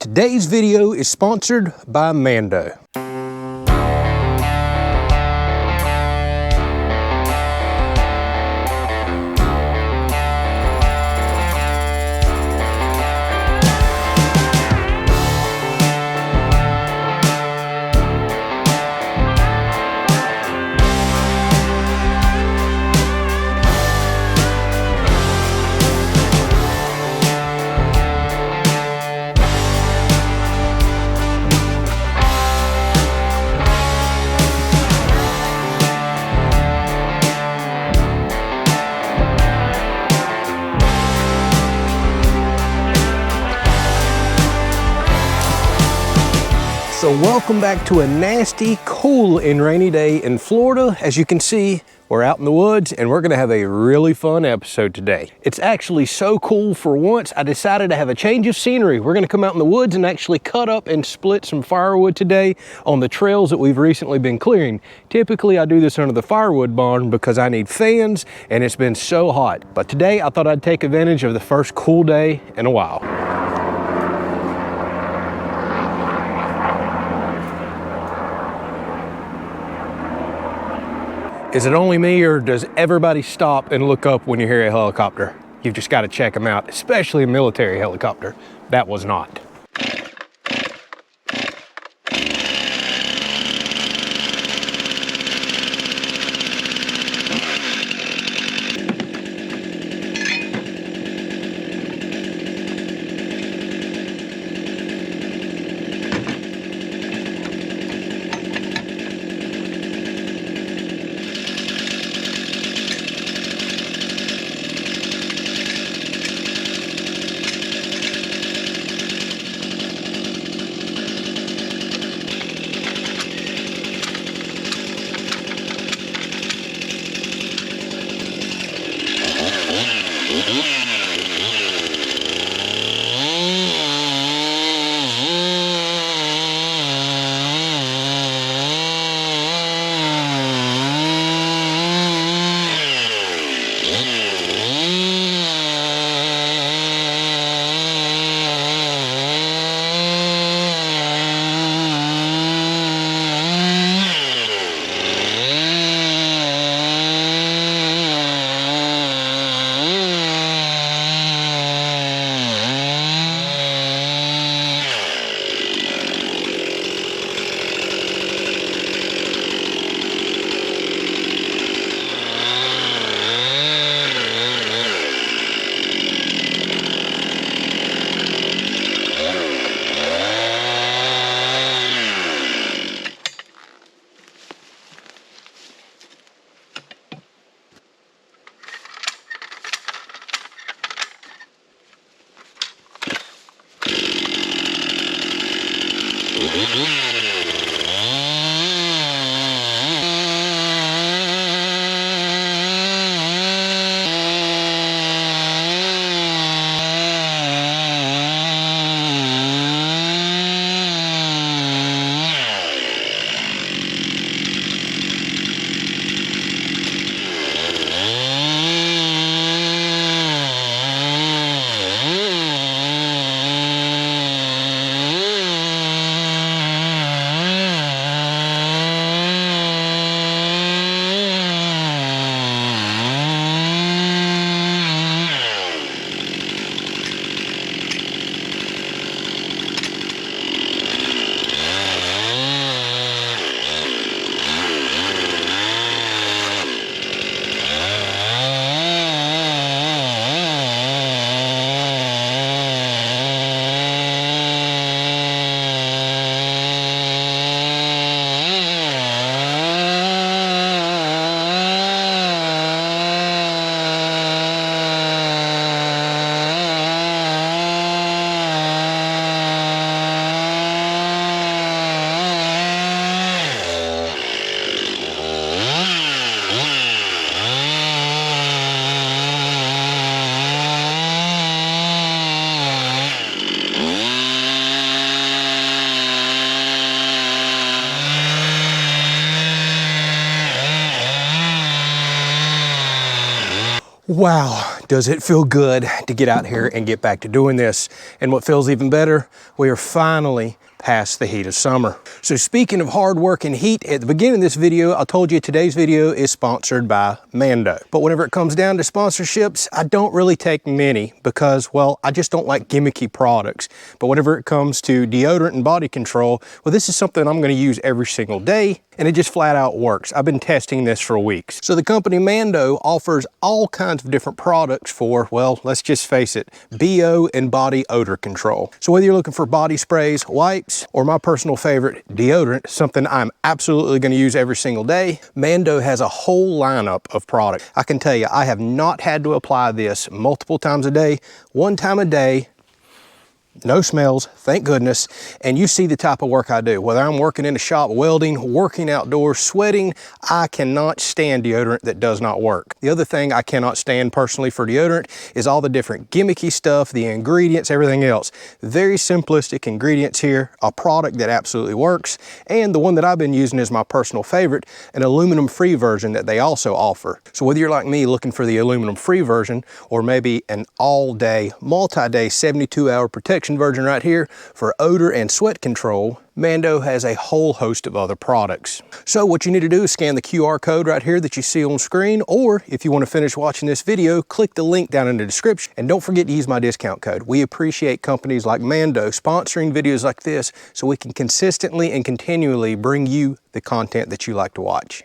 Today's video is sponsored by Mando. So welcome back to a nasty, cool and rainy day in Florida. As you can see, we're out in the woods and we're gonna have a really fun episode today. It's actually so cool for once, I decided to have a change of scenery. We're gonna come out in the woods and actually cut up and split some firewood today on the trails that we've recently been clearing. Typically, I do this under the firewood barn because I need fans and it's been so hot. But today, I thought I'd take advantage of the first cool day in a while. Is it only me, or does everybody stop and look up when you hear a helicopter? You've just got to check them out, especially a military helicopter. That was not. Wow, Does it feel good to get out here and get back to doing this? And what feels even better, we are finally past the heat of summer. So speaking of hard work and heat, at the beginning of this video, I told you today's video is sponsored by Mando. But whenever it comes down to sponsorships, I don't really take many because, well, I just don't like gimmicky products. But whenever it comes to deodorant and body control, well, this is something I'm gonna use every single day, and it just flat out works. I've been testing this for weeks. So the company Mando offers all kinds of different products for, well, let's just face it, BO and body odor control. So whether you're looking for body sprays, wipes, or my personal favorite, deodorant, something I'm absolutely going to use every single day, Mando has a whole lineup of products. I can tell you, I have not had to apply this multiple times a day, one time a day. No smells, thank goodness. And you see the type of work I do. Whether I'm working in a shop, welding, working outdoors, sweating, I cannot stand deodorant that does not work. The other thing I cannot stand personally for deodorant is all the different gimmicky stuff, the ingredients, everything else. Very simplistic ingredients here, a product that absolutely works, and the one that I've been using is my personal favorite, an aluminum-free version that they also offer. So whether you're like me looking for the aluminum-free version, or maybe an all-day, multi-day, 72-hour protection version right here for odor and sweat control, Mando has a whole host of other products. So what you need to do is scan the QR code right here that you see on screen, or if you want to finish watching this video, click the link down in the description, and don't forget to use my discount code. We appreciate companies like Mando sponsoring videos like this so we can consistently and continually bring you the content that you like to watch.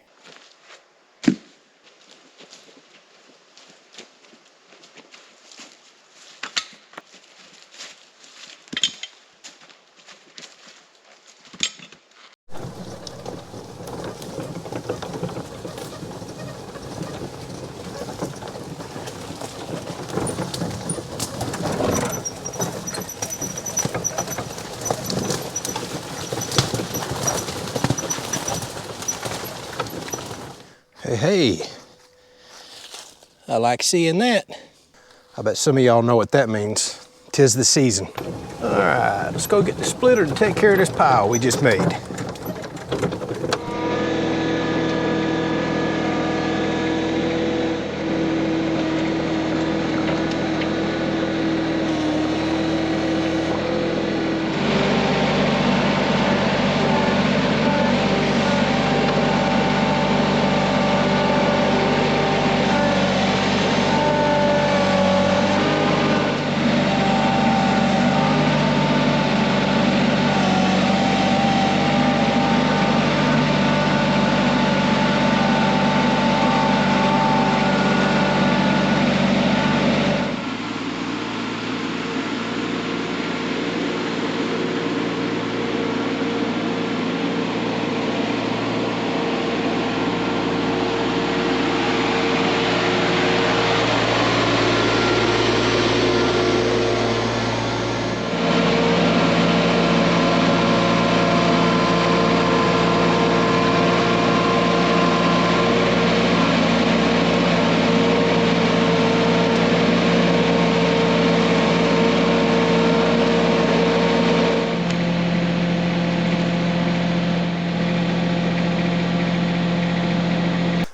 Hey, I like seeing that. I bet some of y'all know what that means. 'Tis the season. All right, let's go get the splitter to take care of this pile we just made.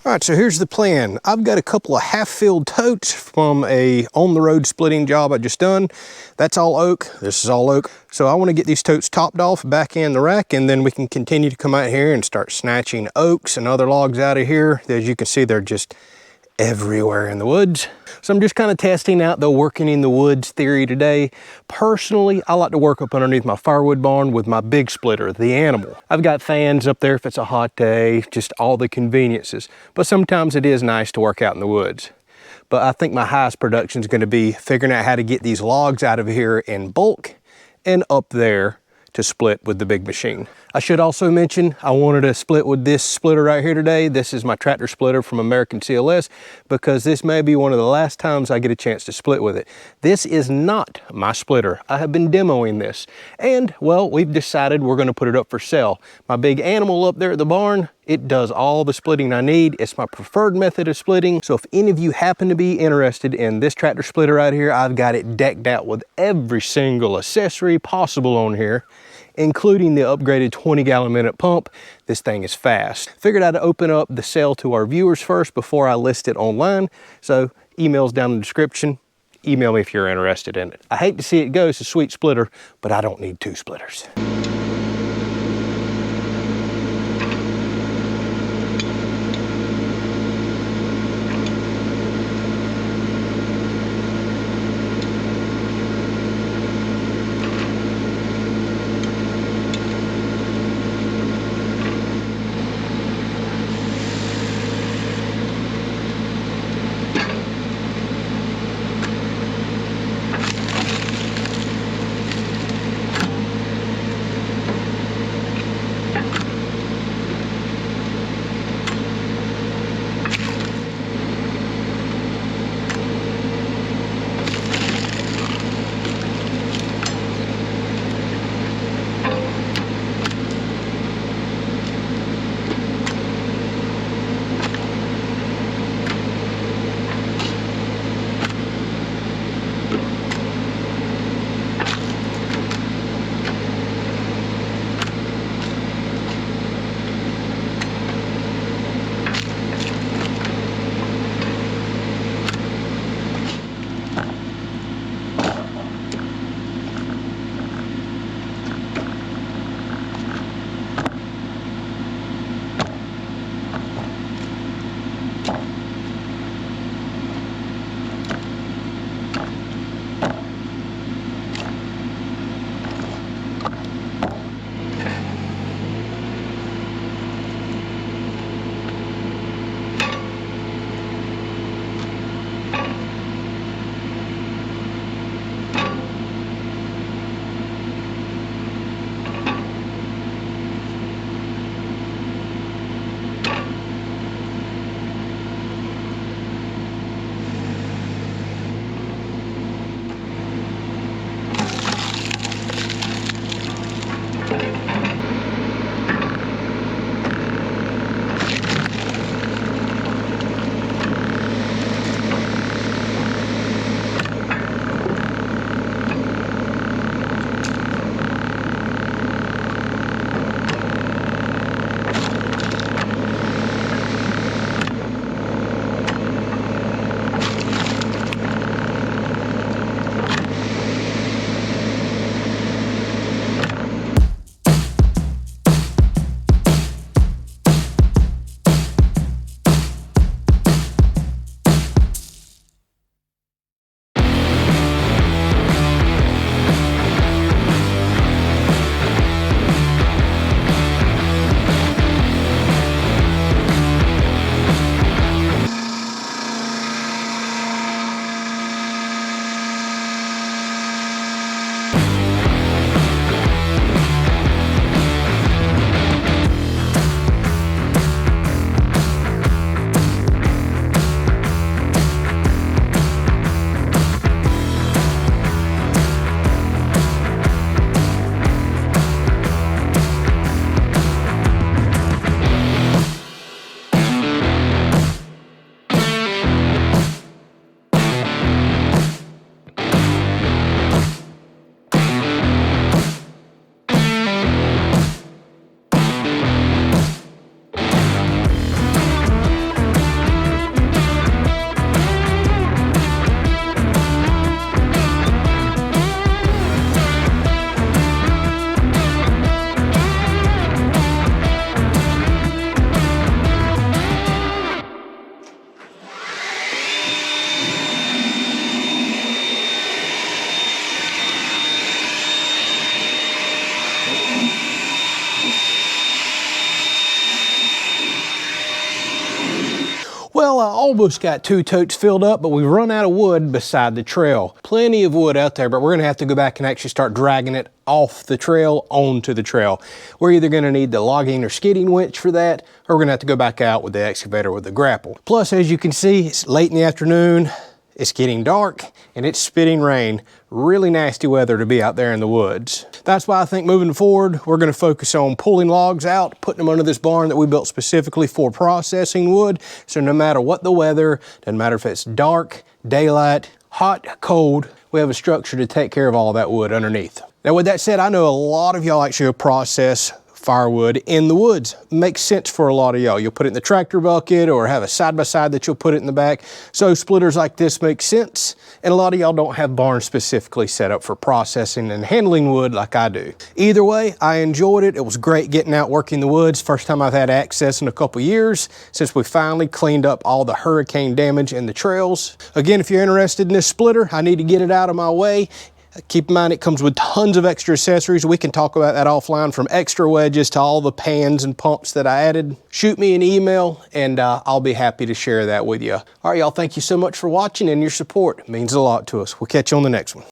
All right, so here's the plan. I've got a couple of half-filled totes from a on-the-road splitting job I just done. That's all oak, this is all oak. So I wanna get these totes topped off back in the rack, and then we can continue to come out here and start snatching oaks and other logs out of here. As you can see, they're just everywhere in the woods. So I'm just kind of testing out the working in the woods theory today. Personally, I like to work up underneath my firewood barn with my big splitter, the Animal. I've got fans up there if it's a hot day, just all the conveniences. But sometimes it is nice to work out in the woods. But I think my highest production is going to be figuring out how to get these logs out of here in bulk and up there to split with the big machine. I should also mention I wanted to split with this splitter right here today. This is my tractor splitter from American CLS because this may be one of the last times I get a chance to split with it. This is not my splitter. I have been demoing this and, well, we've decided we're going to put it up for sale. My big Animal up there at the barn, it does all the splitting I need. It's my preferred method of splitting. So if any of you happen to be interested in this tractor splitter right here, I've got it decked out with every single accessory possible on here, including the upgraded 20-gallon-minute pump. This thing is fast. Figured I'd open up the sale to our viewers first before I list it online. So Email's down in the description. Email me if you're interested in it. I hate to see it go, it's a sweet splitter, but I don't need 2 splitters. Well, I almost got 2 totes filled up, but we've run out of wood beside the trail. Plenty of wood out there, but we're gonna have to go back and actually start dragging it off the trail onto the trail. We're either gonna need the logging or skidding winch for that, or we're gonna have to go back out with the excavator with the grapple. Plus, as you can see, it's late in the afternoon, it's getting dark, and it's spitting rain. Really nasty weather to be out there in the woods. That's why I think moving forward, we're gonna focus on pulling logs out, putting them under this barn that we built specifically for processing wood. So no matter what the weather, doesn't matter if it's dark, daylight, hot, cold, we have a structure to take care of all that wood underneath. Now with that said, I know a lot of y'all actually process firewood in the woods. Makes sense for a lot of y'all. You'll put it in the tractor bucket or have a side-by-side that you'll put it in the back. So splitters like this make sense. And a lot of y'all don't have barns specifically set up for processing and handling wood like I do. Either way, I enjoyed it. It was great getting out working the woods. First time I've had access in a couple years since we finally cleaned up all the hurricane damage in the trails. Again, if you're interested in this splitter, I need to get it out of my way. Keep in mind, it comes with tons of extra accessories. We can talk about that offline, from extra wedges to all the pans and pumps that I added. Shoot me an email and I'll be happy to share that with you. All right, y'all, thank you so much for watching and your support. It means a lot to us. We'll catch you on the next one.